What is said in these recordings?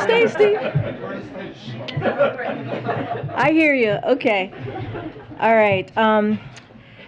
Stacy. I hear you. Okay. All right.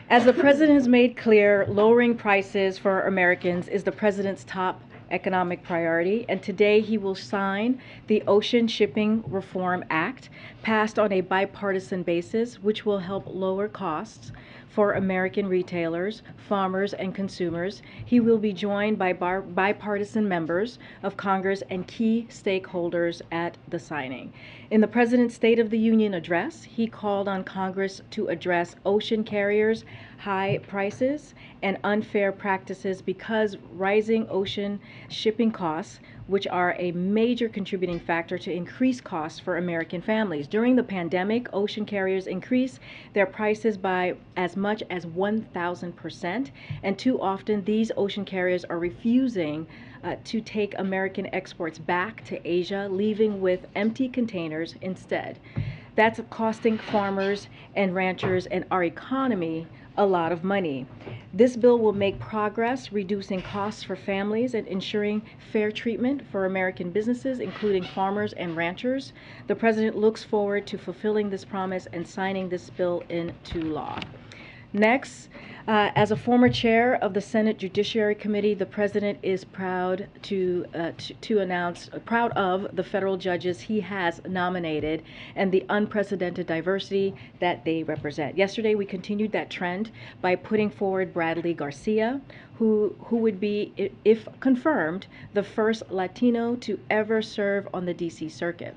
As the president has made clear, lowering prices for Americans is the president's top economic priority, and today he will sign the Ocean Shipping Reform Act, passed on a bipartisan basis, which will help lower costs for American retailers, farmers, and consumers. He will be joined by bipartisan members of Congress and key stakeholders at the signing. In the President's State of the Union address, he called on Congress to address ocean carriers' high prices and unfair practices because rising ocean shipping costs, which are a major contributing factor to increased costs for American families. During the pandemic, ocean carriers increased their prices by as much as 1,000%, and too often these ocean carriers are refusing to take American exports back to Asia, leaving with empty containers instead. That's costing farmers and ranchers and our economy a lot of money. This bill will make progress, reducing costs for families and ensuring fair treatment for American businesses, including farmers and ranchers. The president looks forward to fulfilling this promise and signing this bill into law. Next, as a former chair of the Senate Judiciary Committee, the president is proud proud of the federal judges he has nominated and the unprecedented diversity that they represent. Yesterday, we continued that trend by putting forward Bradley Garcia, who would be, if confirmed, the first Latino to ever serve on the D.C. Circuit.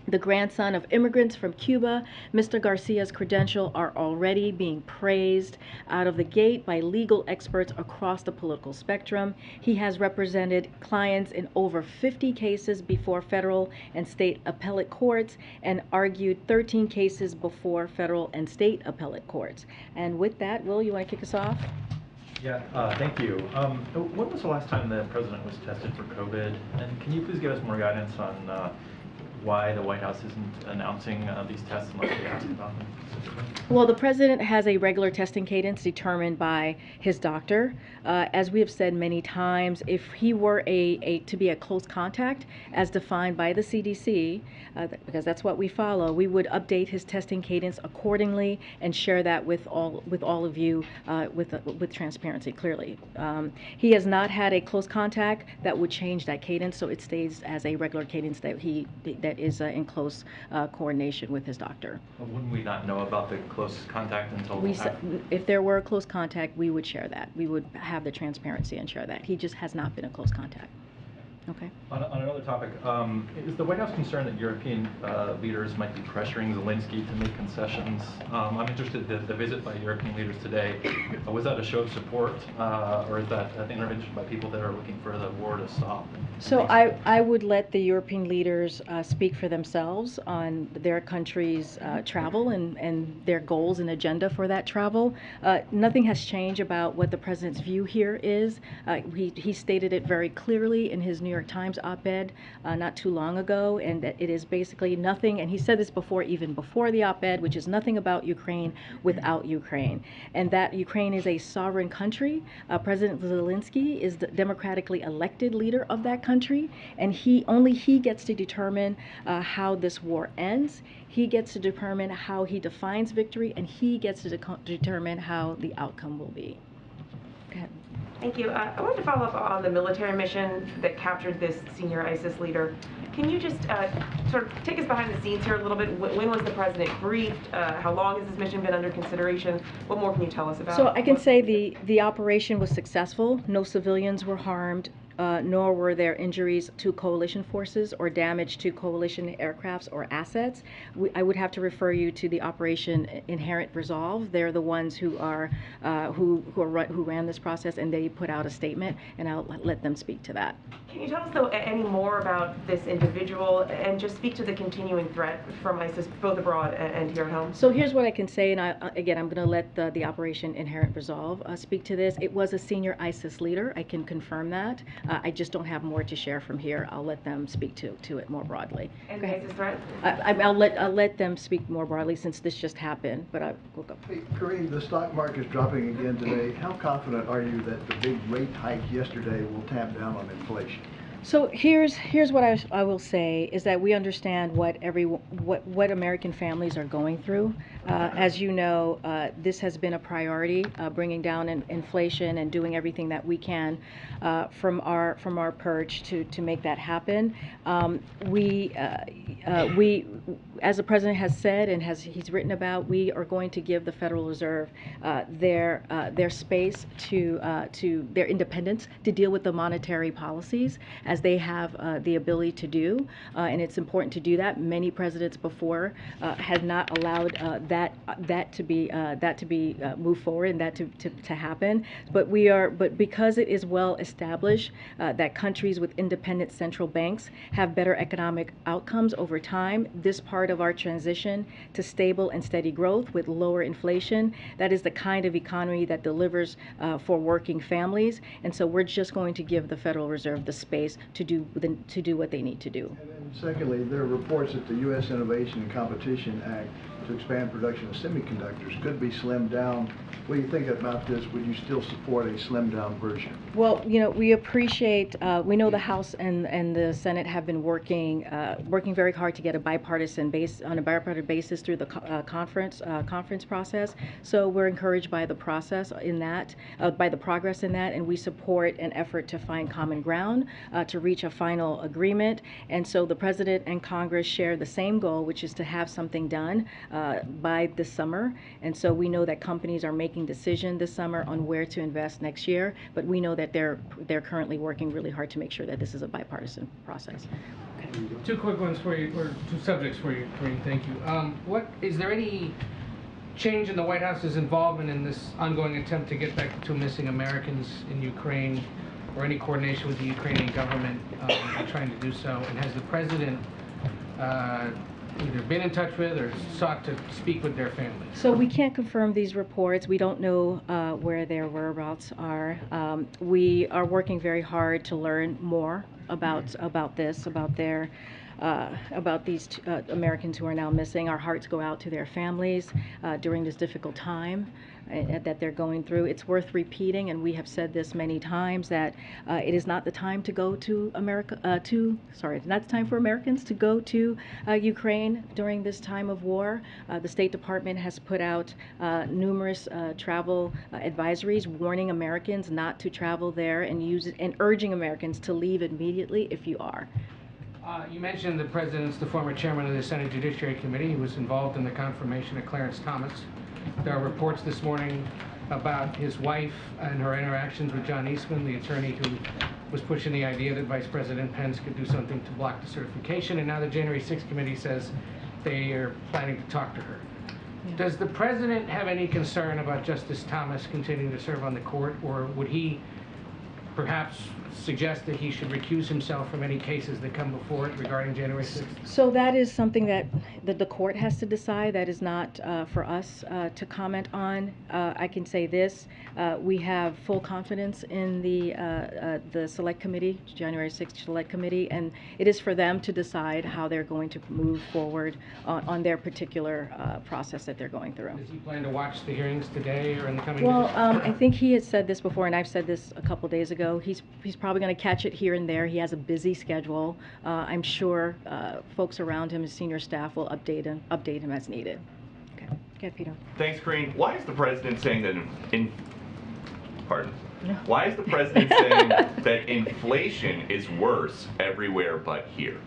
The grandson of immigrants from Cuba, Mr. Garcia's credentials are already being praised out of the gate by legal experts across the political spectrum. He has represented clients in over 50 cases before federal and state appellate courts and argued 13 cases before federal and state appellate courts. And with that, Will, you want to kick us off? Yeah, thank you. When was the last time the president was tested for COVID? And can you please give us more guidance on why the White House isn't announcing these tests unless they ask about them? Well, the president has a regular testing cadence determined by his doctor. As we have said many times, if he were to be a close contact, as defined by the CDC, because that's what we follow, we would update his testing cadence accordingly and share that with all of you with transparency. Clearly, he has not had a close contact that would change that cadence, so it stays as a regular cadence that is in close coordination with his doctor. Well, wouldn't we not know about the close contact until if there were a close contact, we would share that. We would have the transparency and share that. He just has not been a close contact. Okay. On another topic, is the White House concerned that European leaders might be pressuring Zelensky to make concessions? I'm interested in the visit by European leaders today. Was that a show of support, or is that an intervention by people that are looking for the war to stop? So I would let the European leaders speak for themselves on their country's travel and their goals and agenda for that travel. Nothing has changed about what the president's view here is. He stated it very clearly in his New York Times op-ed not too long ago, and that it is basically nothing, and he said this before, even before the op-ed, which is nothing about Ukraine without Ukraine, and that Ukraine is a sovereign country. President Zelensky is the democratically elected leader of that country, and only he gets to determine how this war ends. He gets to determine how he defines victory, and he gets to determine how the outcome will be. Go ahead. Thank you. I wanted to follow up on the military mission that captured this senior ISIS leader. Can you just sort of take us behind the scenes here a little bit? When was the president briefed? How long has this mission been under consideration? What more can you tell us about it? So I can say the operation was successful. No civilians were harmed. Nor were there injuries to coalition forces or damage to coalition aircrafts or assets. I would have to refer you to the Operation Inherent Resolve. They're the ones who ran this process, and they put out a statement, and I'll let them speak to that. Can you tell us though any more about this individual and just speak to the continuing threat from ISIS both abroad and here at home? So here's what I can say, and again, I'm going to let the Operation Inherent Resolve speak to this. It was a senior ISIS leader. I can confirm that. I just don't have more to share from here. I'll let them speak to it more broadly. And the ISIS threat? I'll let them speak more broadly since this just happened. But we'll go. Hey, Karine, the stock market is dropping again today. How confident are you that the big rate hike yesterday will tamp down on inflation? So here's what I will say is that we understand what American families are going through. As you know, this has been a priority, bringing down inflation and doing everything that we can from our perch to make that happen. We, as the president has said and he's written about, we are going to give the Federal Reserve their space to their independence to deal with the monetary policies as they have the ability to do, and it's important to do that. Many presidents before had not allowed that to be moved forward and that to happen. But because it is well established that countries with independent central banks have better economic outcomes over time, this part of our transition to stable and steady growth with lower inflation, that is the kind of economy that delivers for working families. And so we're just going to give the Federal Reserve the space to do what they need to do. And then secondly, there are reports that the U.S. Innovation and Competition Act to expand production of semiconductors could be slimmed down. What do you think about this? Would you still support a slimmed down version? Well, we appreciate, we know the House and the Senate have been working very hard to get on a bipartisan basis through the conference process. So we're encouraged by the process in that, by the progress in that, and we support an effort to find common ground, to reach a final agreement. And so the President and Congress share the same goal, which is to have something done by this summer. And so we know that companies are making decisions this summer on where to invest next year, but we know that they're currently working really hard to make sure that this is a bipartisan process. Okay. Two quick ones for you, or two subjects for you, Karine. Thank you. What is there any change in the White House's involvement in this ongoing attempt to get back to missing Americans in Ukraine, or any coordination with the Ukrainian government in trying to do so? And has the president either been in touch with or sought to speak with their families? So we can't confirm these reports. We don't know where their whereabouts are. We are working very hard to learn more about this, about these Americans who are now missing. Our hearts go out to their families during this difficult time that they're going through. It's worth repeating, and we have said this many times, that it is not the time to go to it's not the time for Americans to go to Ukraine during this time of war. The State Department has put out numerous travel advisories warning Americans not to travel there and urging Americans to leave immediately if you are. You mentioned the president's the former chairman of the Senate Judiciary Committee. He was involved in the confirmation of Clarence Thomas. There are reports this morning about his wife and her interactions with John Eastman, the attorney who was pushing the idea that Vice President Pence could do something to block the certification. And now the January 6th committee says they are planning to talk to her. Yeah. Does the president have any concern about Justice Thomas continuing to serve on the court, or would he perhaps suggest that he should recuse himself from any cases that come before it regarding January 6th? So that is something that the court has to decide. That is not for us to comment on. I can say this: we have full confidence in the Select Committee, January 6th Select Committee, and it is for them to decide how they're going to move forward on their particular process that they're going through. Does he plan to watch the hearings today or in the coming days? Well, days? I think he has said this before, and I've said this a couple days ago. He's probably going to catch it here and there. He has a busy schedule. I'm sure folks around him, his senior staff, will update him as needed. Okay, Peter. Thanks, Karine. Why is the president saying that Why is the president saying that inflation is worse everywhere but here?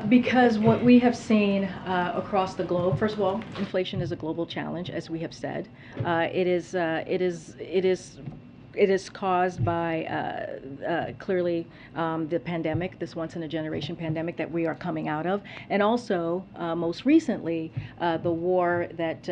Because what we have seen across the globe, first of all, inflation is a global challenge, as we have said. It is caused by clearly the pandemic, this once-in-a-generation pandemic that we are coming out of, and also most recently the war that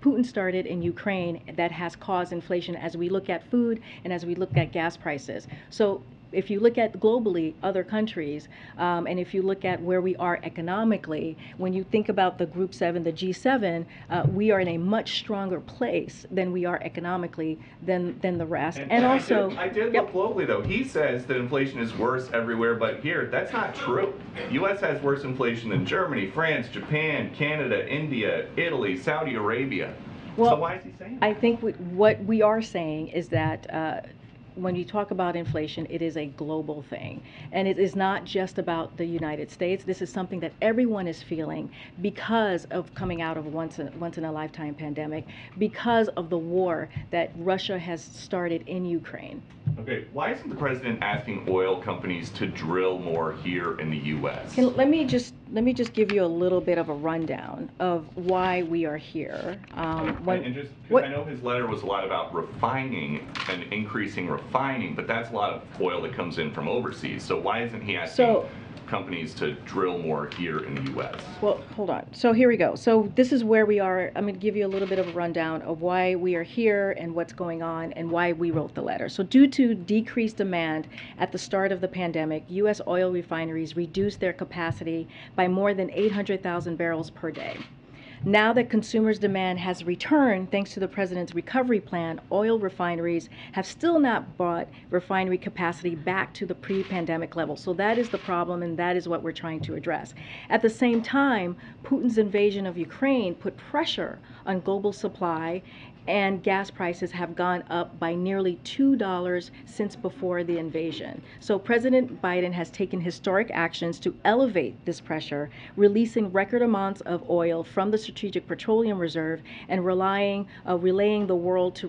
Putin started in Ukraine that has caused inflation as we look at food and as we look at gas prices. So if you look at globally other countries, and if you look at where we are economically, when you think about the Group 7, the G7, we are in a much stronger place than we are economically than the rest. And also, I did look globally though. He says that inflation is worse everywhere but here. That's not true. U.S. has worse inflation than Germany, France, Japan, Canada, India, Italy, Saudi Arabia. Well, so why is he saying that? I think what we are saying is that when you talk about inflation, it is a global thing. And it is not just about the United States. This is something that everyone is feeling because of coming out of a once in a lifetime pandemic, because of the war that Russia has started in Ukraine. Okay, why isn't the president asking oil companies to drill more here in the U.S.? Let me just give you a little bit of a rundown of why we are here. And just, because I know his letter was a lot about refining and increasing refining, but that's a lot of oil that comes in from overseas. So why isn't he asking companies to drill more here in the U.S.? Well, hold on. So here we go. So this is where we are. I'm going to give you a little bit of a rundown of why we are here and what's going on and why we wrote the letter. So due to decreased demand at the start of the pandemic, U.S. oil refineries reduced their capacity by more than 800,000 barrels per day. Now that consumers' demand has returned thanks to the president's recovery plan, oil refineries have still not brought refinery capacity back to the pre-pandemic level. So that is the problem, and that is what we're trying to address. At the same time, Putin's invasion of Ukraine put pressure on global supply, and gas prices have gone up by nearly $2 since before the invasion. So President Biden has taken historic actions to elevate this pressure, releasing record amounts of oil from the Strategic Petroleum Reserve and relaying the world to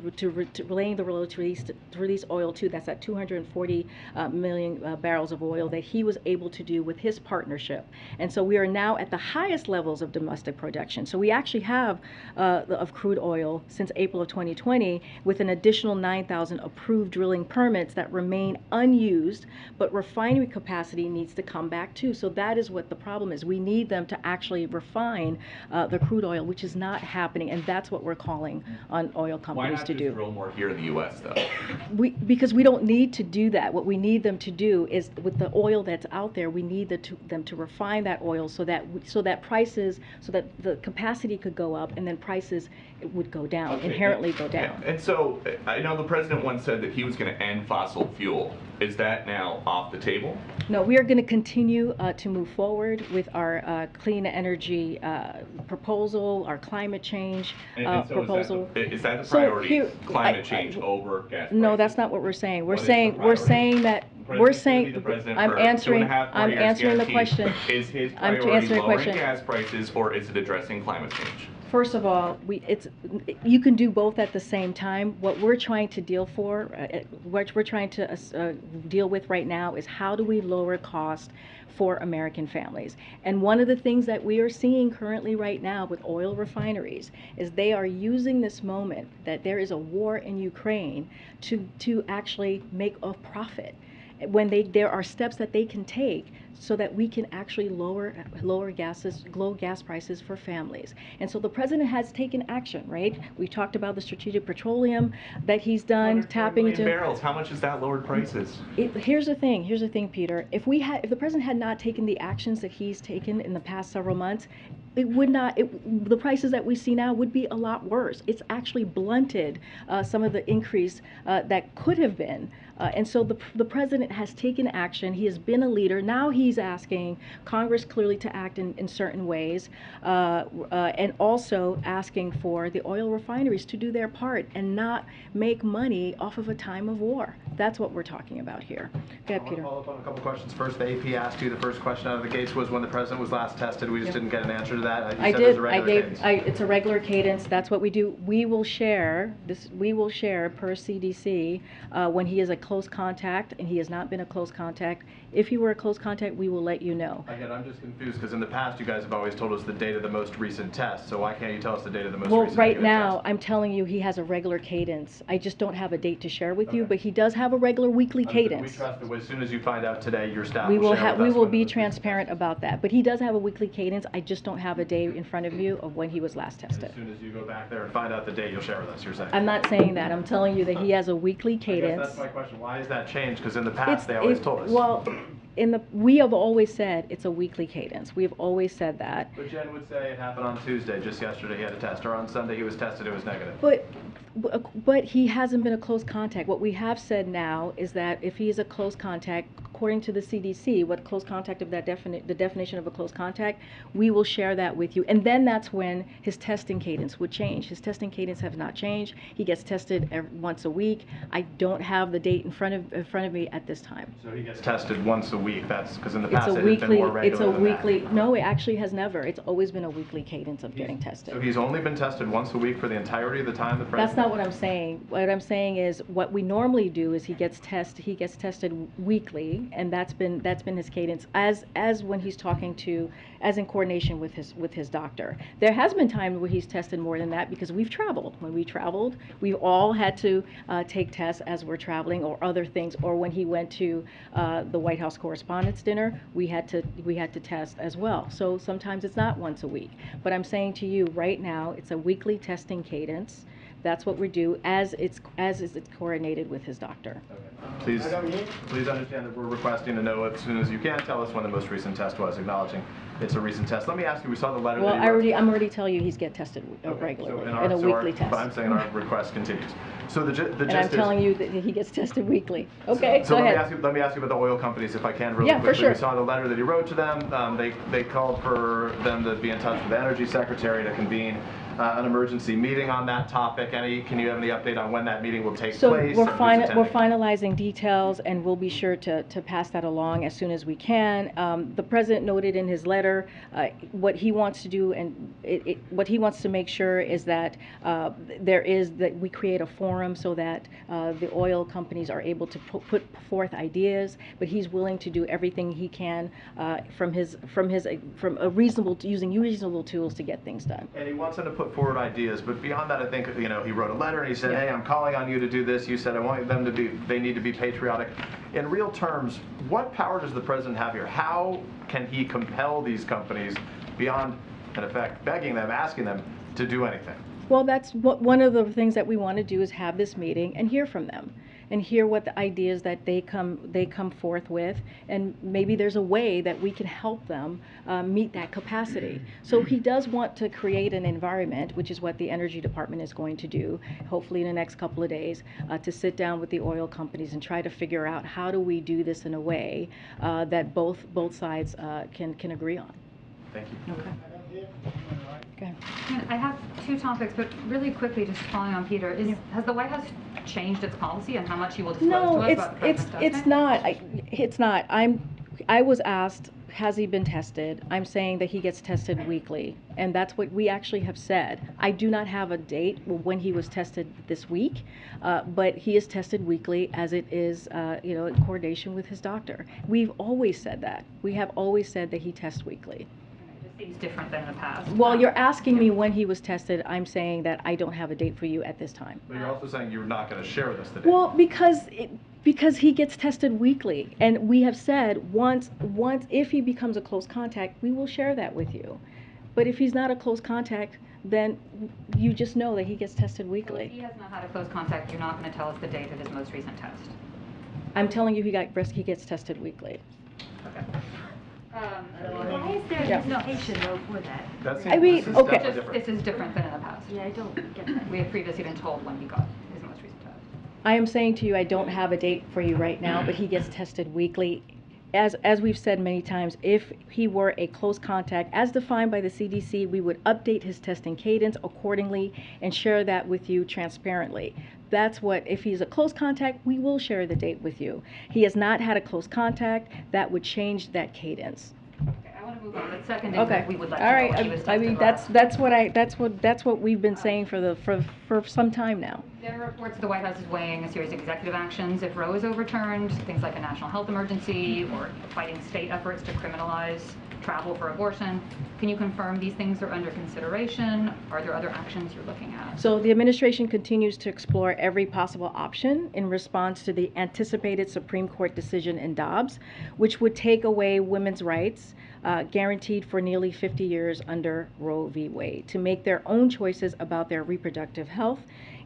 release oil too. That's at 240 million barrels of oil that he was able to do with his partnership. And so we are now at the highest levels of domestic production. So we actually have of crude oil since April of 2020 with an additional 9,000 approved drilling permits that remain unused, but refinery capacity needs to come back too. So that is what the problem is. We need them to actually refine the crude oil, which is not happening, and that's what we're calling on oil companies to do. Why not just drill more here in the U.S. though? Because we don't need to do that. What we need them to do is, with the oil that's out there, we need them to refine that oil so that the capacity could go up and then prices would go down, inherently go down. And so I know the president once said that he was going to end fossil fuel. Is that now off the table? No, we are going to continue to move forward with our clean energy proposal, our climate change proposal. Is that the priority? Climate change over gas prices? No, that's not what we're saying. I'm answering the question. Is his priority lowering gas prices or is it addressing climate change? First of all, you can do both at the same time. What we're trying to deal with right now is how do we lower cost for American families. And one of the things that we are seeing currently right now with oil refineries is they are using this moment that there is a war in Ukraine to actually make a profit. When there are steps that they can take so that we can actually lower gas prices for families. And so the president has taken action, right? We talked about the strategic petroleum that he's done, tapping into barrels. How much has that lowered prices? Here's the thing, Peter. If the president had not taken the actions that he's taken in the past several months, the prices that we see now would be a lot worse. It's actually blunted some of the increase that could have been. And so the president has taken action. He has been a leader. Now he's asking Congress clearly to act in certain ways, and also asking for the oil refineries to do their part and not make money off of a time of war. That's what we're talking about here. Go ahead, Peter. I want to follow up on a couple questions. First, the AP asked you, the first question out of the gates was when the president was last tested. We just didn't get an answer to that. I did. It's a regular cadence. That's what we do. We will share per CDC when he is a close contact, and he has not been a close contact. If he were a close contact, we will let you know. Again, I'm just confused because in the past you guys have always told us the date of the most recent test. So why can't you tell us the date of the most recent test? Well, right now I'm telling you he has a regular cadence. I just don't have a date to share with you, but he does have a regular weekly cadence. We trust that as soon as you find out today, your staff we will be transparent about that. But he does have a weekly cadence. I just don't have a day in front of you of when he was last tested. As soon as you go back there and find out the date, you'll share with us, you're saying? I'm not saying that. I'm telling you that he has a weekly cadence. I guess that's my question. Why has that changed? Because in the past they always told us. Well, we have always said it's a weekly cadence. We have always said that. But Jen would say it happened on Tuesday. Just yesterday he had a test, or on Sunday he was tested, it was negative. But he hasn't been a close contact. What we have said now is that if he is a close contact, according to the CDC, what close contact of that the definition of a close contact, we will share that with you. And then that's when his testing cadence would change. His testing cadence have not changed. He gets tested once a week. I don't have the date in front of me at this time. So he gets tested once a week. That's because in the It's past a it had been more weekly, it's a regular than that. weekly, no, it actually has never. It's always been a weekly cadence of getting tested. So he's only been tested once a week for the entirety of the time the president? That's not what I'm saying. What I'm saying is what we normally do is he gets tested weekly, and that's been his cadence as when he's talking to, as in coordination with his doctor. There has been times where he's tested more than that because we've traveled. When we traveled, we all had to take tests as we're traveling, or other things, or when he went to the White House Correspondents' Dinner, we had to test as well. So sometimes it's not once a week. But I'm saying to you right now, it's a weekly testing cadence. That's what we do as it's coordinated with his doctor. Okay. Please understand that we're requesting to know as soon as you can. Tell us when the most recent test was, acknowledging it's a recent test. Let me ask you, we saw the letter Well, that he wrote. I'm already telling you he's get tested regularly in a weekly test. But I'm saying our request continues. So the gist And I'm telling you that he gets tested weekly. Okay, so go ahead. let me ask you about the oil companies, if I can, really Yeah, quickly. for sure. We saw the letter that he wrote to them. They called for them to be in touch with the Energy Secretary to convene an emergency meeting on that topic. Can you have any update on when that meeting will take So place? we're and who's attending? finalizing details, and we'll be sure to pass that along as soon as we can. The president noted in his letter what he wants to do, and what he wants to make sure is that that we create a forum so that the oil companies are able to put forth ideas. But he's willing to do everything he can using reasonable tools to get things done. And he wants them to put forward ideas, but beyond that, I think, he wrote a letter and he said, hey, I'm calling on you to do this. You said, they need to be patriotic. In real terms, what power does the president have here? How can he compel these companies beyond, in effect, begging them, asking them to do anything? Well, that's one of the things that we want to do, is have this meeting and hear from them, and hear what the ideas that they come forth with, and maybe there's a way that we can help them meet that capacity. So he does want to create an environment, which is what the Energy Department is going to do, hopefully in the next couple of days, to sit down with the oil companies and try to figure out how do we do this in a way that both sides can agree on. Thank you. Okay. Okay. I have two topics, but really quickly, just following on Peter, has the White House changed its policy on how much you will disclose to us about the president's testing? It's not. I was asked, has he been tested? I'm saying that he gets tested weekly, and that's what we actually have said. I do not have a date when he was tested this week, but he is tested weekly, as it is, in coordination with his doctor. We've always said that. We have always said that he tests weekly. Seems different than in the past. Well, you're asking me when he was tested. I'm saying that I don't have a date for you at this time. But you're also saying you're not going to share with us today. Well, because he gets tested weekly, and we have said once if he becomes a close contact, we will share that with you. But if he's not a close contact, then you just know that he gets tested weekly. If he has not had a close contact, you're not going to tell us the date of his most recent test. I'm telling you, he gets tested weekly. Okay. Why is there Yeah. hesitation though for that? This is different than in the past. Yeah, I don't get that. We have previously been told when he got his most recent test. I am saying to you, I don't have a date for you right now, but he gets tested weekly. As we've said many times, if he were a close contact, as defined by the CDC, we would update his testing cadence accordingly and share that with you transparently. That's what, if he's a close contact, we will share the date with you. He has not had a close contact, that would change that cadence. Okay, I want to move on. But second, Okay. we would let All you right. know when he was tested I mean, that's what we've been saying for some time now. There are reports the White House is weighing a series of executive actions if Roe is overturned, things like a national health emergency or fighting state efforts to criminalize travel for abortion. Can you confirm these things are under consideration? Are there other actions you're looking at? So the administration continues to explore every possible option in response to the anticipated Supreme Court decision in Dobbs, which would take away women's rights guaranteed for nearly 50 years under Roe v. Wade to make their own choices about their reproductive health.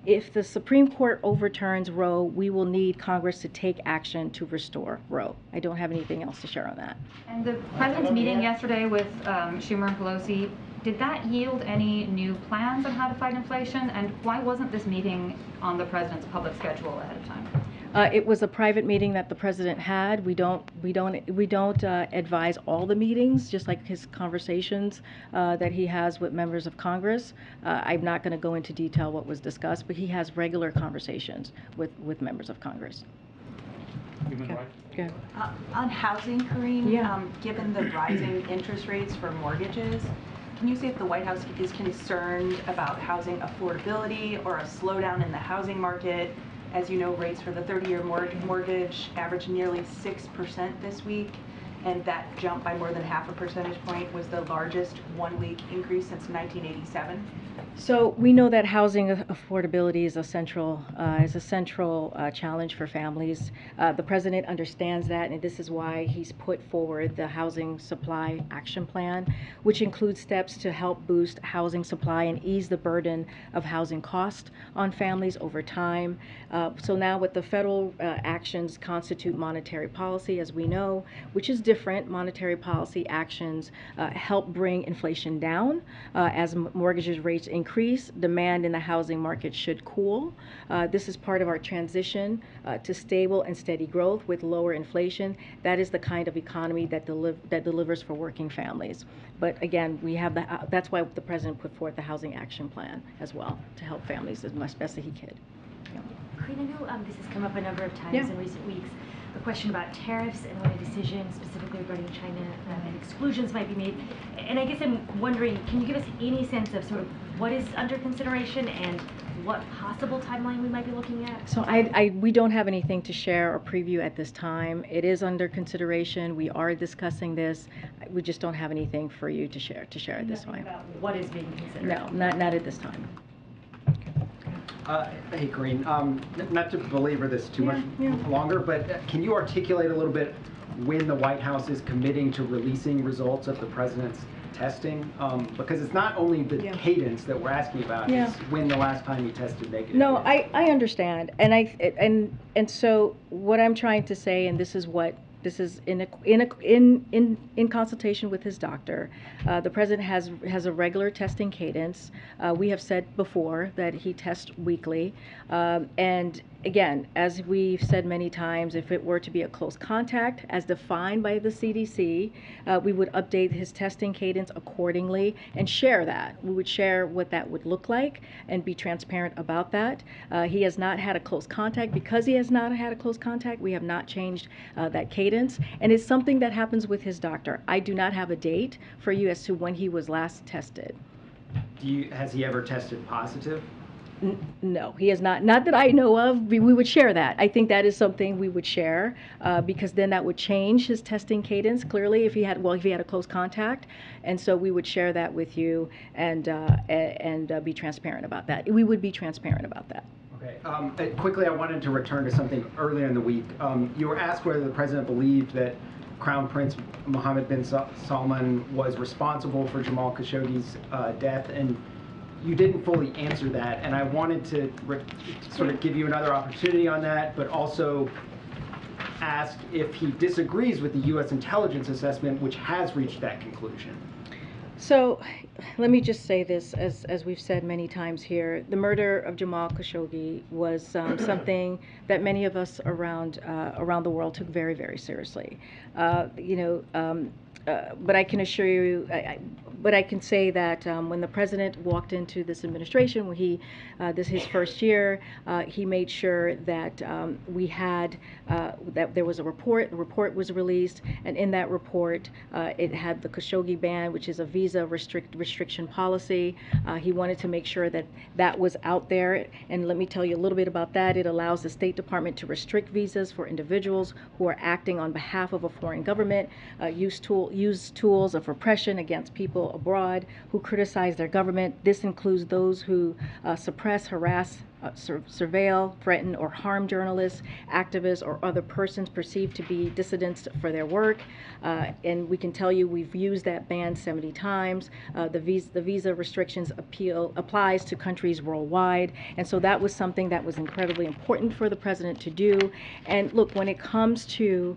If the Supreme Court overturns Roe, we will need Congress to take action to restore Roe. I don't have anything else to share on that. And the president's meeting yesterday with Schumer and Pelosi, did that yield any new plans on how to fight inflation? And why wasn't this meeting on the president's public schedule ahead of time? It was a private meeting that the president had. We don't advise all the meetings, just like his conversations that he has with members of Congress. I'm not going to go into detail what was discussed, but he has regular conversations with members of Congress. Human Okay. rights. Okay. On housing, Karine, Yeah. Given the rising interest rates for mortgages, can you say if the White House is concerned about housing affordability or a slowdown in the housing market? As you know, rates for the 30-year mortgage averaged nearly 6% this week, and that jump by more than half a percentage point was the largest one-week increase since 1987. So we know that housing affordability is a central challenge for families. The president understands that, and this is why he's put forward the Housing Supply Action Plan, which includes steps to help boost housing supply and ease the burden of housing cost on families over time. So now with the federal actions constitute monetary policy, as we know, which is different. Monetary policy actions help bring inflation down as mortgages rates increase. Demand in the housing market should cool. This is part of our transition to stable and steady growth with lower inflation. That is the kind of economy that delivers for working families. But again, we have that's why the president put forth the Housing Action Plan as well, to help families as much best as he could. Yeah. Karine, I know this has come up a number of times Yeah. in recent weeks. The question about tariffs and when a decision specifically regarding China and exclusions might be made. And I guess I'm wondering, can you give us any sense of sort of what is under consideration and what possible timeline we might be looking at? So we don't have anything to share or preview at this time. It is under consideration. We are discussing this. We just don't have anything for you to share at this time. About what is being considered? No, not at this time. Hey, Karine, not to belabor this too much longer, but can you articulate a little bit when the White House is committing to releasing results of the president's testing? Because it's not only the cadence that we're asking about, it's when the last time he tested negative. No, I understand, and so what I'm trying to say, and this is in consultation with his doctor. The president has a regular testing cadence. We have said before that he tests weekly, and again, as we've said many times, if it were to be a close contact as defined by the CDC, we would update his testing cadence accordingly and share that. We would share what that would look like and be transparent about that. He has not had a close contact. Because he has not had a close contact, we have not changed that cadence, and it's something that happens with his doctor. I do not have a date for you as to when he was last tested. Has he ever tested positive? No, he has not. Not that I know of. We would share that. I think that is something we would share because then that would change his testing cadence clearly if he had a close contact, and so we would share that with you and be transparent about that. We would be transparent about that. Okay. Quickly, I wanted to return to something earlier in the week. You were asked whether the president believed that Crown Prince Mohammed bin Salman was responsible for Jamal Khashoggi's death, and you didn't fully answer that, and I wanted to sort of give you another opportunity on that, but also ask if he disagrees with the U.S. intelligence assessment, which has reached that conclusion. So let me just say this, as we've said many times here, the murder of Jamal Khashoggi was something that many of us around the world took very, very seriously. But I can assure you, but I can say that when the president walked into this administration, when his first year, he made sure that we had that there was a report. The report was released, and in that report, it had the Khashoggi ban, which is a visa restriction policy. He wanted to make sure that that was out there, and let me tell you a little bit about that. It allows the State Department to restrict visas for individuals who are acting on behalf of a foreign government, use tools of repression against people abroad who criticize their government. This includes those who suppress, harass, surveil, threaten, or harm journalists, activists, or other persons perceived to be dissidents for their work. And we can tell you we've used that ban 70 times. The visa restrictions applies to countries worldwide. And so that was something that was incredibly important for the president to do. And look, when it comes to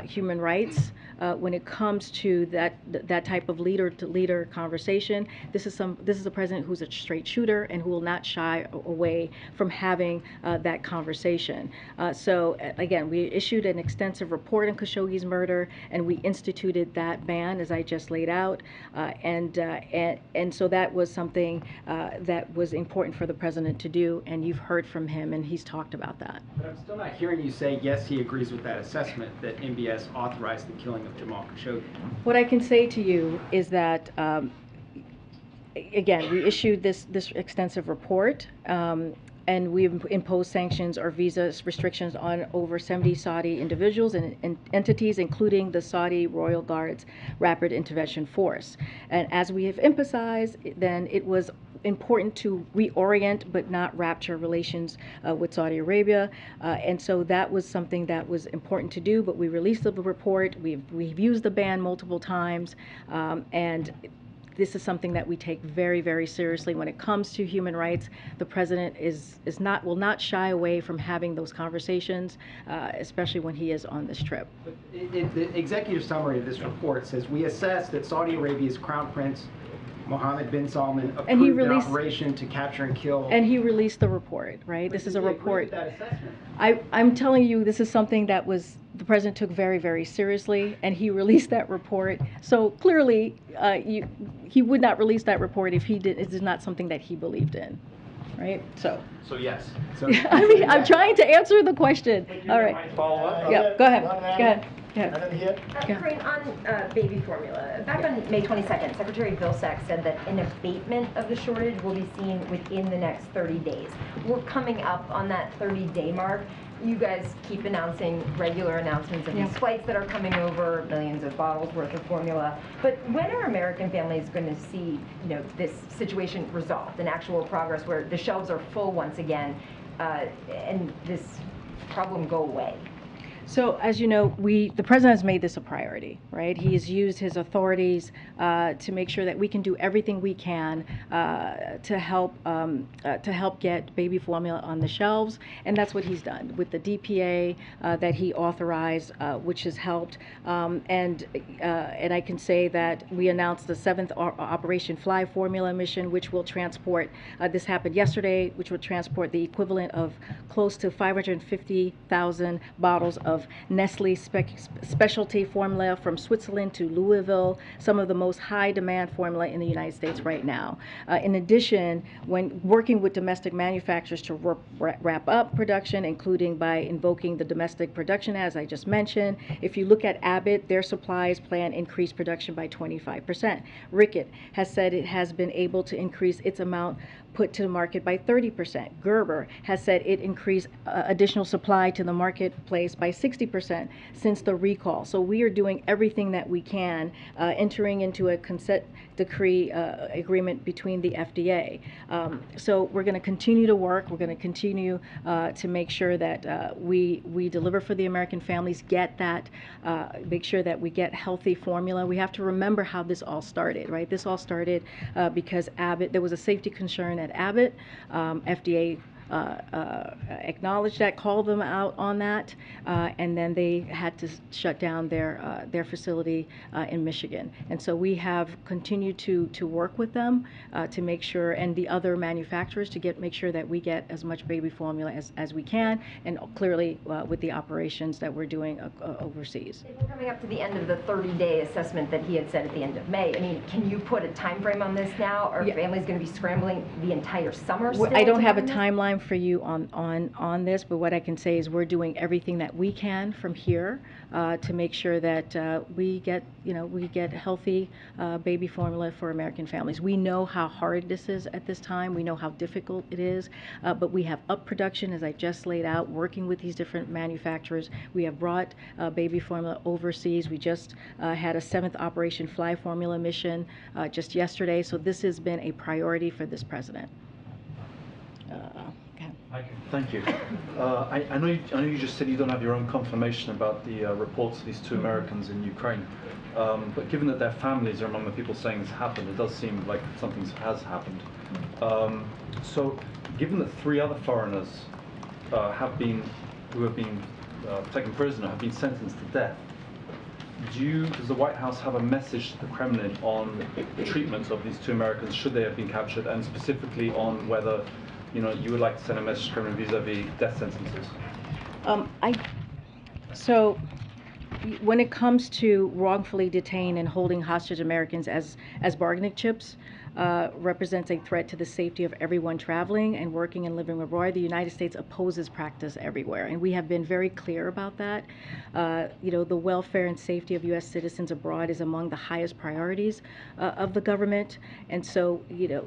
human rights, when it comes to that type of leader-to-leader conversation, this is a president who's a straight shooter and who will not shy away from having that conversation. So again, we issued an extensive report on Khashoggi's murder, and we instituted that ban as I just laid out, and so that was something that was important for the president to do, and you've heard from him, and he's talked about that. But I'm still not hearing you say, yes, he agrees with that assessment that MBS authorized the killing of Jamal Khashoggi. What I can say to you is that, again, we issued this extensive report, and we imposed sanctions or visa restrictions on over 70 Saudi individuals and entities, including the Saudi Royal Guard's Rapid Intervention Force. And as we have emphasized, then it was important to reorient but not rupture relations with Saudi Arabia, and so that was something that was important to do. But we released the report. We've used the ban multiple times, and this is something that we take very, very seriously when it comes to human rights. The president will not shy away from having those conversations, especially when he is on this trip. But the executive summary of this report says, we assess that Saudi Arabia's Crown Prince Mohammed bin Salman approved an operation to capture and kill. And he released the report, right? This is a report. That assessment? I'm telling you, this is something that the president took very, very seriously, and he released that report. So clearly, he would not release that report if it is not something that he believed in, right? So yes. So, I mean, I'm trying to answer the question. All right. Follow up? Yeah, go ahead. Go ahead. Yeah. Karine, on baby formula, back on May 22nd, Secretary Vilsack said that an abatement of the shortage will be seen within the next 30 days. We're coming up on that 30-day mark. You guys keep announcing regular announcements of these flights that are coming over, millions of bottles worth of formula. But when are American families going to see, this situation resolved, an actual progress where the shelves are full once again, and this problem go away? So, as you know, the president has made this a priority, right? He has used his authorities to make sure that we can do everything we can to help get baby formula on the shelves, and that's what he's done with the DPA that he authorized, which has helped. And I can say that we announced the 7th Operation Fly Formula mission, which will transport. This happened yesterday, which will transport the equivalent of close to 550,000 bottles of Nestle specialty formula from Switzerland to Louisville, some of the most high demand formula in the United States right now. In addition, when working with domestic manufacturers to wrap up production, including by invoking the domestic production, as I just mentioned. If you look at Abbott, their supplies plan increased production by 25%. Rickett has said it has been able to increase its amount put to the market by 30%. Gerber has said it increased additional supply to the marketplace by 60% since the recall. So we are doing everything that we can, entering into a consent decree agreement between the FDA. So we're going to continue to work. We're going to continue to make sure that we deliver for the American families, get that, make sure that we get healthy formula. We have to remember how this all started, right? This all started because Abbott, there was a safety concern at Abbott. FDA acknowledged that, called them out on that, and then they had to shut down their facility in Michigan. And so we have continued to work with them to make sure, and the other manufacturers to make sure that we get as much baby formula as we can, and clearly with the operations that we're doing overseas. We're coming up to the end of the 30-day assessment that he had said at the end of May. I mean, can you put a time frame on this now? Are families going to be scrambling the entire summer still? I don't have a timeline for you on this, but what I can say is we're doing everything that we can from here to make sure that we get healthy baby formula for American families. We know how hard this is at this time. We know how difficult it is, but we have up production, as I just laid out, working with these different manufacturers. We have brought baby formula overseas. We just had a 7th Operation Fly Formula mission just yesterday, so this has been a priority for this president. Thank you. I know you just said you don't have your own confirmation about the reports of these 2 Americans in Ukraine, but given that their families are among the people saying this happened, it does seem like something has happened. So, given that 3 other foreigners who have been taken prisoner have been sentenced to death, does the White House have a message to the Kremlin on the treatment of these 2 Americans should they have been captured, and specifically on whether you would like to send a message vis-a-vis death sentences? So when it comes to wrongfully detained and holding hostage Americans as bargaining chips, represents a threat to the safety of everyone traveling and working and living abroad. The United States opposes practice everywhere, and we have been very clear about that. The welfare and safety of U.S. citizens abroad is among the highest priorities of the government, and so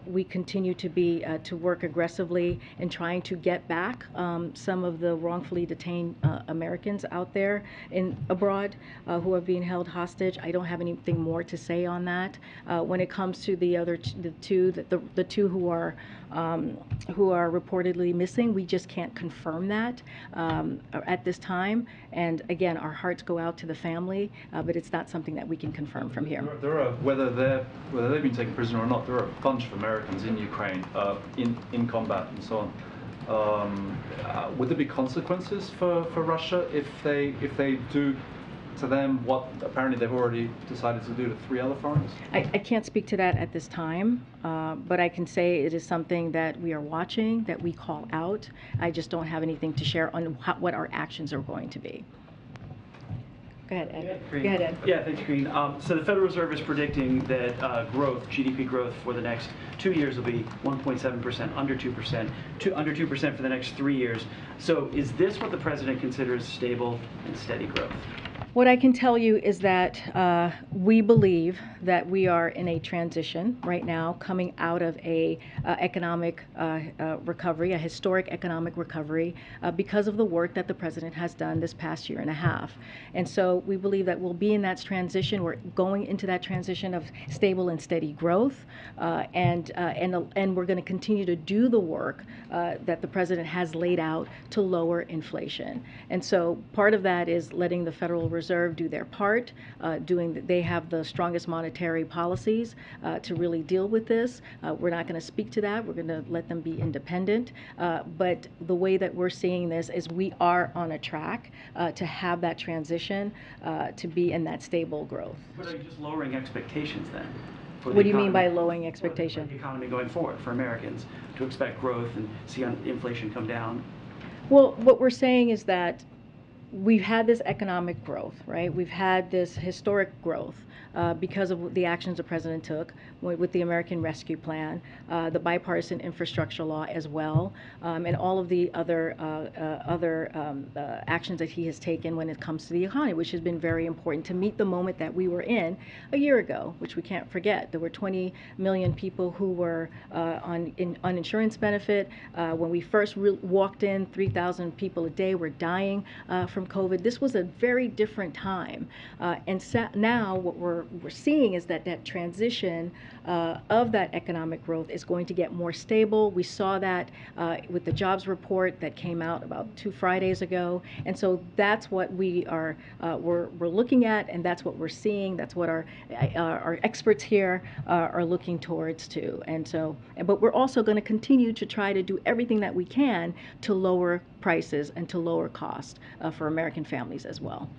we continue to work aggressively in trying to get back some of the wrongfully detained Americans out there abroad who are being held hostage. I don't have anything more to say on that. When it comes to the other the two who are reportedly missing, we just can't confirm that at this time. And again, our hearts go out to the family, but it's not something that we can confirm from here. There are, whether they've been taken prisoner or not, there are a bunch of Americans in Ukraine in combat and so on. Would there be consequences for Russia if they do to them what apparently they've already decided to do to 3 other foreigners? I can't speak to that at this time, but I can say it is something that we are watching, that we call out. I just don't have anything to share on what our actions are going to be. Go ahead, Ed. Go ahead, Ed. Yeah, thanks, Karine. So the Federal Reserve is predicting that GDP growth for the next 2 years will be 1.7%, under 2%, under 2% for the next 3 years. So is this what the president considers stable and steady growth? What I can tell you is that we believe that we are in a transition right now, coming out of a economic recovery, a historic economic recovery, because of the work that the president has done this past year and a half. And so we believe that we'll be in that transition. We're going into that transition of stable and steady growth, and we're going to continue to do the work that the president has laid out to lower inflation. And so part of that is letting the Federal Reserve do their part, they have the strongest monetary policies to really deal with this. We're not going to speak to that. We're going to let them be independent. But the way that we're seeing this is we are on a track to have that transition to be in that stable growth. But are you just lowering expectations then? What do you mean by lowering expectation? For the economy going forward, for Americans to expect growth and see inflation come down? Well, what we're saying is that we've had this economic growth, right? We've had this historic growth because of the actions the president took with the American Rescue Plan, the bipartisan infrastructure law as well, and all of the other actions that he has taken when it comes to the economy, which has been very important to meet the moment that we were in a year ago, which we can't forget. There were 20 million people who were on insurance benefit. When we first walked in, 3,000 people a day were dying from COVID. This was a very different time. And now what we're seeing is that transition of that economic growth is going to get more stable. We saw that with the jobs report that came out about 2 Fridays ago. And so that's what we're looking at, and that's what we're seeing. That's what our experts here are looking towards too. And so, but we're also going to continue to try to do everything that we can to lower prices and to lower cost for American families as well.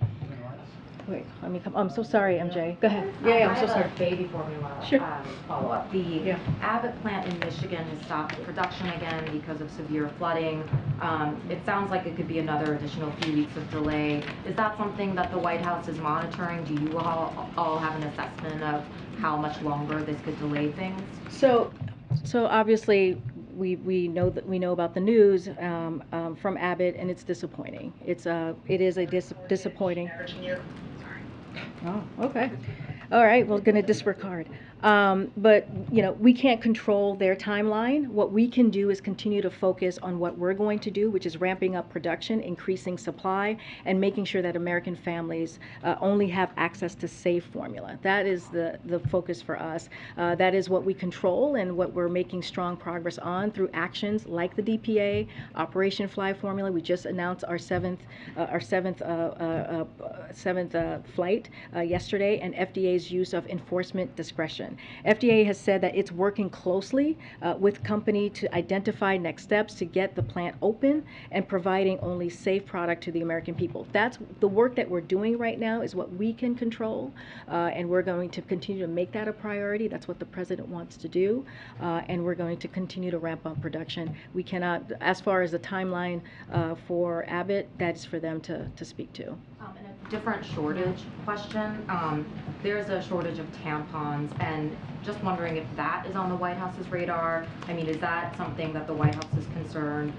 Wait, let me come. I'm so sorry, MJ. Go ahead. Yeah, I'm so sorry. Baby formula follow-up. The Abbott plant in Michigan has stopped production again because of severe flooding. It sounds like it could be another additional few weeks of delay. Is that something that the White House is monitoring? Do you all have an assessment of how much longer this could delay things? So obviously, we know about the news from Abbott, and it's disappointing. It is a disappointing. Oh, okay. All right, we're going to disregard. But, we can't control their timeline. What we can do is continue to focus on what we're going to do, which is ramping up production, increasing supply, and making sure that American families only have access to safe formula. That is the focus for us. That is what we control and what we're making strong progress on through actions like the DPA, Operation Fly Formula. We just announced our seventh flight yesterday, and FDA's FDA's use of enforcement discretion. FDA has said that it's working closely with company to identify next steps to get the plant open and providing only safe product to the American people. That's the work that we're doing right now, is what we can control, and we're going to continue to make that a priority. That's what the president wants to do, and we're going to continue to ramp up production. We cannot, as far as the timeline for Abbott, that's for them to speak to. And a different shortage question. There's a shortage of tampons, and just wondering if that is on the White House's radar. I mean, is that something that the White House is concerned,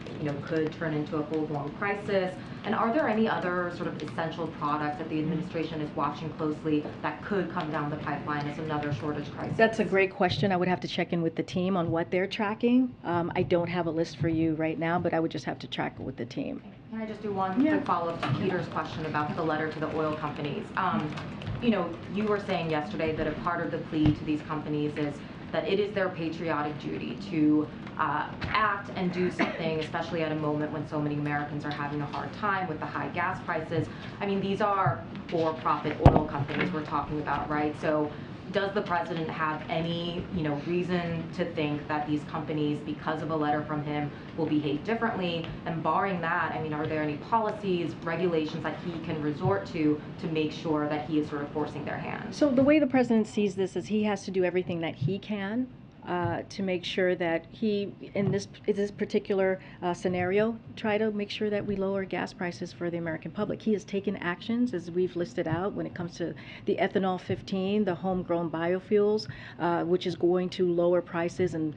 could turn into a full-blown crisis? And are there any other sort of essential products that the administration is watching closely that could come down the pipeline as another shortage crisis? That's a great question. I would have to check in with the team on what they're tracking. I don't have a list for you right now, but I would just have to track it with the team. Can I just do one quick follow-up to Peter's question about the letter to the oil companies? You were saying yesterday that a part of the plea to these companies is that it is their patriotic duty to act and do something, especially at a moment when so many Americans are having a hard time with the high gas prices. I mean, these are for-profit oil companies we're talking about, right? So does the president have any, reason to think that these companies, because of a letter from him, will behave differently? And barring that, I mean, are there any policies, regulations that he can resort to make sure that he is sort of forcing their hand? So the way the president sees this is he has to do everything that he can to make sure that he, in this particular scenario, try to make sure that we lower gas prices for the American public. He has taken actions, as we've listed out, when it comes to the ethanol 15, the homegrown biofuels, which is going to lower prices in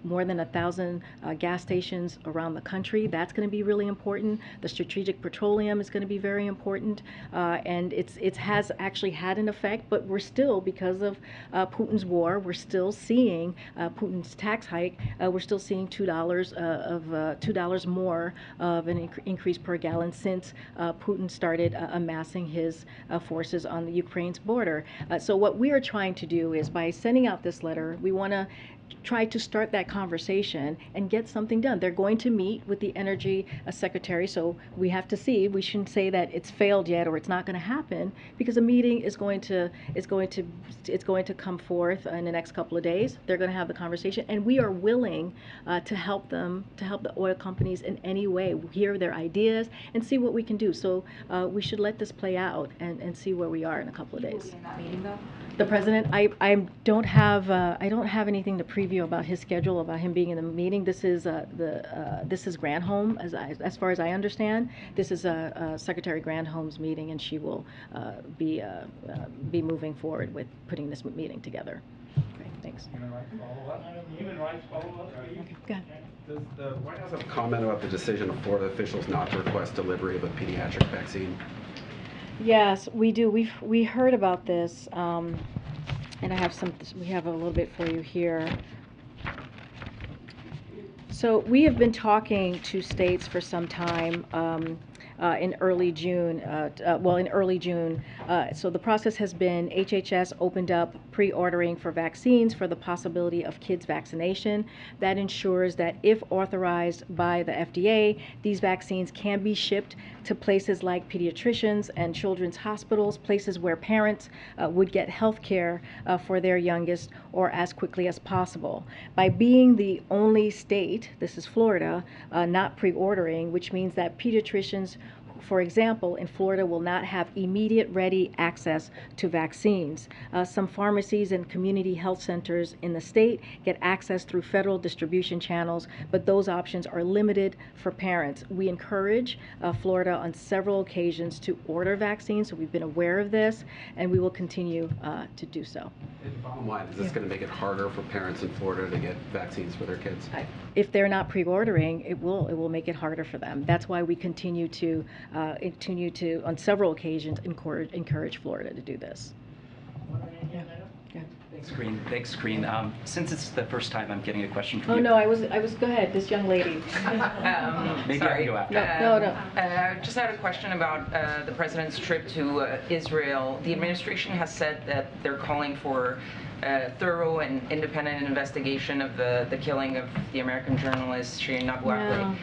more than 1,000 gas stations around the country. That's going to be really important. The strategic petroleum is going to be very important, and it has actually had an effect, but we're still, because of Putin's war, we're still seeing Putin's tax hike, we're still seeing $2 more of an increase per gallon since Putin started amassing his forces on the Ukraine's border. So what we are trying to do is, by sending out this letter, we want to try to start that conversation and get something done. They're going to meet with the energy secretary, so we have to see. We shouldn't say that it's failed yet or it's not going to happen, because a meeting is going to come forth in the next couple of days. They're going to have the conversation, and we are willing to help them, to help the oil companies in any way, hear their ideas and see what we can do. So we should let this play out and see where we are in a couple of days. Will be in that meeting, though? The president, I don't have anything to preview about his schedule, about him being in the meeting. This is Granholm, as far as I understand. This is Secretary Granholm's meeting, and she will be moving forward with putting this meeting together. Okay, thanks. Human rights follow-up? Human rights follow-up? Okay, go ahead. Does the White House have a comment about the decision of Florida officials not to request delivery of a pediatric vaccine? Yes, we do. We heard about this, and we have a little bit for you here. So we have been talking to states for some time. In early June. So the process has been, HHS opened up pre-ordering for vaccines for the possibility of kids' vaccination. That ensures that if authorized by the FDA, these vaccines can be shipped to places like pediatricians and children's hospitals, places where parents would get health care for their youngest, or as quickly as possible. By being the only state, this is Florida, not pre-ordering, which means that pediatricians, for example, in Florida, will not have immediate ready access to vaccines. Some pharmacies and community health centers in the state get access through federal distribution channels, but those options are limited for parents. We encourage Florida on several occasions to order vaccines, so we've been aware of this, and we will continue to do so. Bottom line, is this going to make it harder for parents in Florida to get vaccines for their kids? If they're not pre-ordering, it will make it harder for them. That's why we continue to on several occasions encourage Florida to do this. Thanks, Karine. Since it's the first time I'm getting a question from you. Oh no, I was. Go ahead, this young lady. Maybe I can go after. No. Just had a question about the president's trip to Israel. The administration has said that they're calling for a thorough and independent investigation of the killing of the American journalist Shirin Abu Akleh.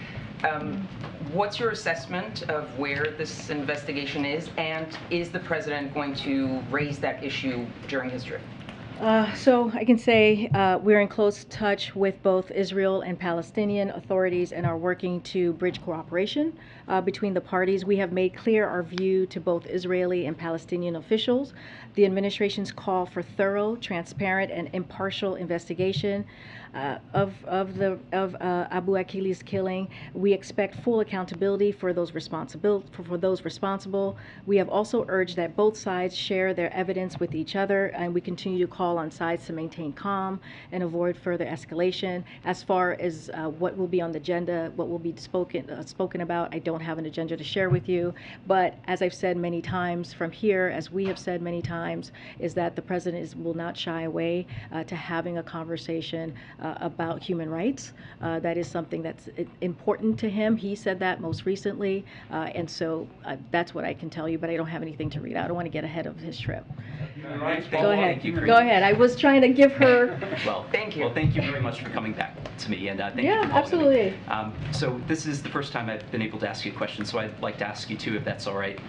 What's your assessment of where this investigation is, and is the president going to raise that issue during his trip? So I can say we're in close touch with both Israel and Palestinian authorities and are working to bridge cooperation between the parties. We have made clear our view to both Israeli and Palestinian officials. The administration's call for thorough, transparent, and impartial investigation of Abu Aqila's killing. We expect full accountability for those responsible. We have also urged that both sides share their evidence with each other, and we continue to call on sides to maintain calm and avoid further escalation. As far as what will be on the agenda, what will be spoken about, I don't have an agenda to share with you. But as I've said many times from here, as we have said many times, is that the president will not shy away to having a conversation about human rights. That is something that's important to him. He said that most recently, and so that's what I can tell you, but I don't have anything to read out. I don't want to get ahead of his trip. Go ahead. Go ahead. I was trying to give her... Well, thank you. Well, thank you very much for coming back to me, and thank you yeah, for calling absolutely. me. So this is the first time I've been able to ask you a question, so I'd like to ask you too, if that's all right.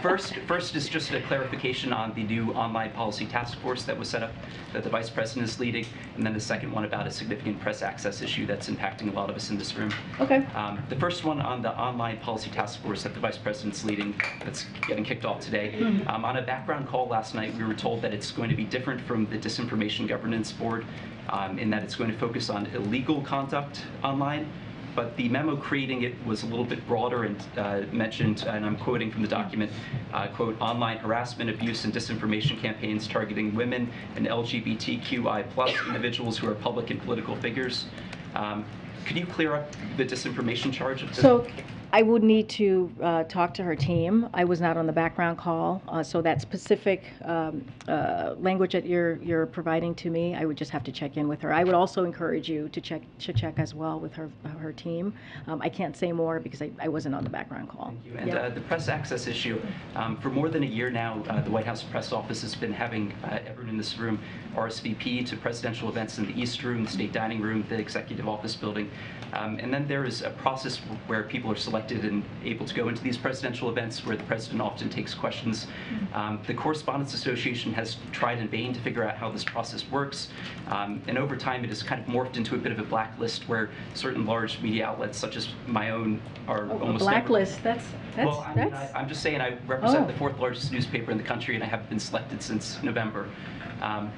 First is just a clarification on the new online policy task force that was set up that the Vice President is leading, and then the second one about a significant press access issue that's impacting a lot of us in this room. Okay. The first one on the online policy task force that the Vice President's leading, that's getting kicked off today. On a background call last night, we were told that it's going to be different from the Disinformation Governance Board in that it's going to focus on illegal conduct online. But the memo creating it was a little bit broader and mentioned, and I'm quoting from the document, quote, online harassment, abuse, and disinformation campaigns targeting women and LGBTQI+ individuals who are public and political figures. Could you clear up the disinformation charge of this? So I would need to talk to her team. I was not on the background call, so that specific language that you're providing to me, I would just have to check in with her. I would also encourage you to check as well with her team. I can't say more because I wasn't on the background call. Thank you. And the press access issue, for more than a year now, the White House Press Office has been having everyone in this room RSVP to presidential events in the East Room, the State Dining Room, the Executive Office Building. And then there is a process where people are selected and able to go into these presidential events where the president often takes questions. The Correspondents Association has tried in vain to figure out how this process works. And over time, it has kind of morphed into a bit of a blacklist where certain large media outlets, such as my own, are almost blacklist. Never... Well, I'm just saying I represent the 4th largest newspaper in the country, and I haven't been selected since November.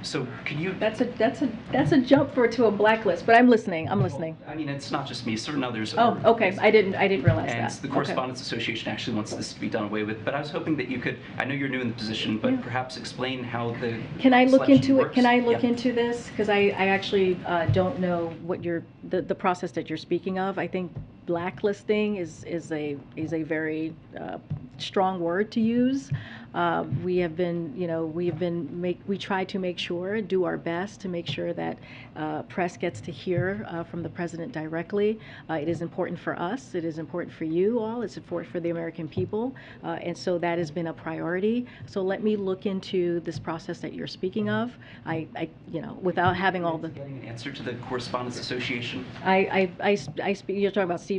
So can you... That's a jump to a blacklist, but I'm listening. I'm listening. Well, I mean, it's not just me. Certain others. Oh, okay. I didn't realize and that. And the Correspondents Association actually wants this to be done away with. But I was hoping that you could. I know you're new in the position, but perhaps explain how the. Can I look into works? it? Can I look into this? Because I actually don't know what the process that you're speaking of. I think blacklisting is a very strong word to use. We have been, we try to make sure, do our best to make sure that press gets to hear from the president directly. It is important for us. It is important for you all. It's important for the American people. And so that has been a priority. So let me look into this process that you're speaking of. Without having all the... Getting an answer to the Correspondents Association? You're talking about Steve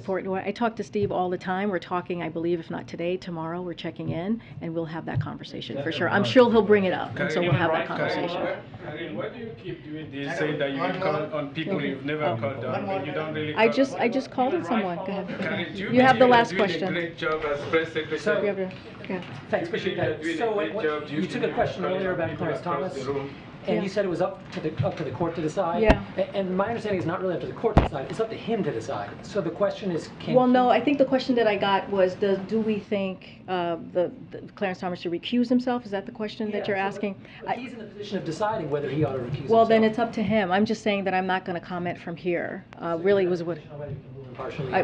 Portnoy. I talk to Steve all the time. We're talking, I believe, if not today, tomorrow, we're checking in, and we'll have that conversation for sure. I'm sure he'll bring it up, and so we'll have that conversation. Karine, why do you keep doing this, saying that you will call on people you've never called on, but you don't really I just called on someone. Go ahead. Karine, You have the last doing question. a great job as press secretary. So, Okay. Thanks, appreciate that. So you took a question earlier about Clarence Thomas, and you said it was up to the court to decide. Yeah. And my understanding is not really up to the court to decide; it's up to him to decide. So the question is, well, no, I think the question that I got was, do we think the Clarence Thomas should recuse himself? Is that the question that you're asking? He's in the position of deciding whether he ought to recuse himself. Well, then it's up to him. I'm just saying that I'm not going to comment from here. Really was what.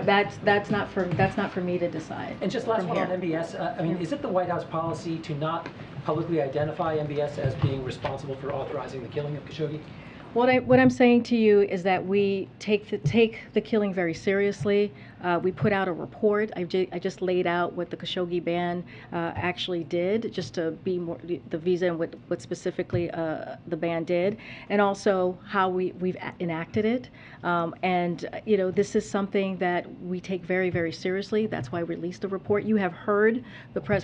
That's not for me to decide. And just last one on MBS. I mean, is it the White House policy to not publicly identify MBS as being responsible for authorizing the killing of Khashoggi? What I'm saying to you is that we take the killing very seriously. We put out a report. I just laid out what the Khashoggi ban actually did, just to be more the visa and what specifically the ban did, and also how we've enacted it. And this is something that we take very, very seriously. That's why we released the report. You have heard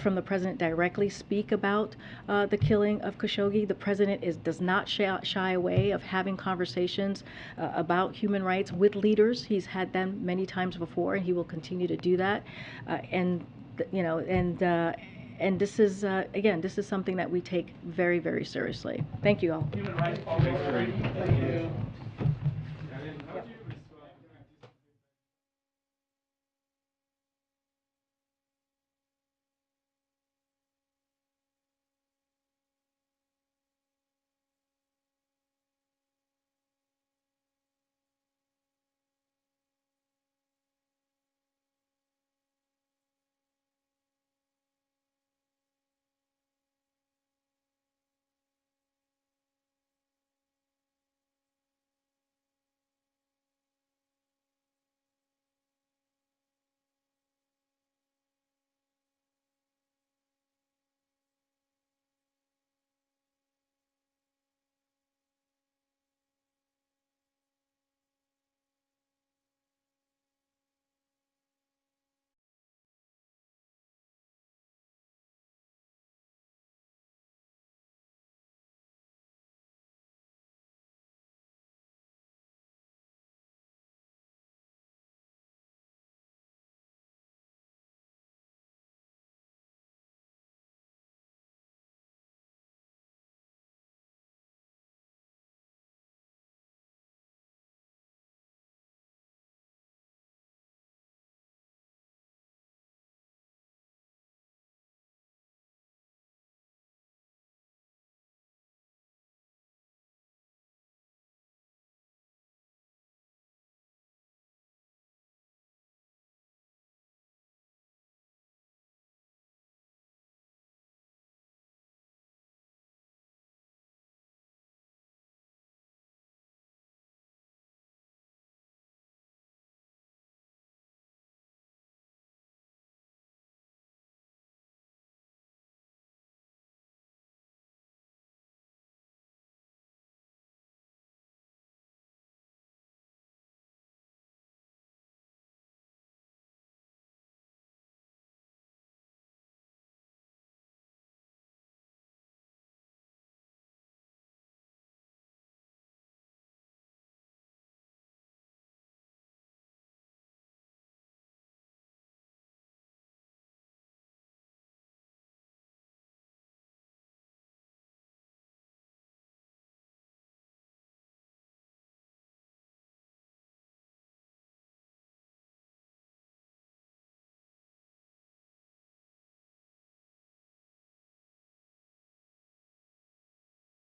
from the president directly speak about the killing of Khashoggi. The president does not shy away of having conversations about human rights with leaders. He's had them many times before, and he will continue to do that. And this is again, this is something that we take very, very seriously. Thank you all. Human rights policy. Thank you.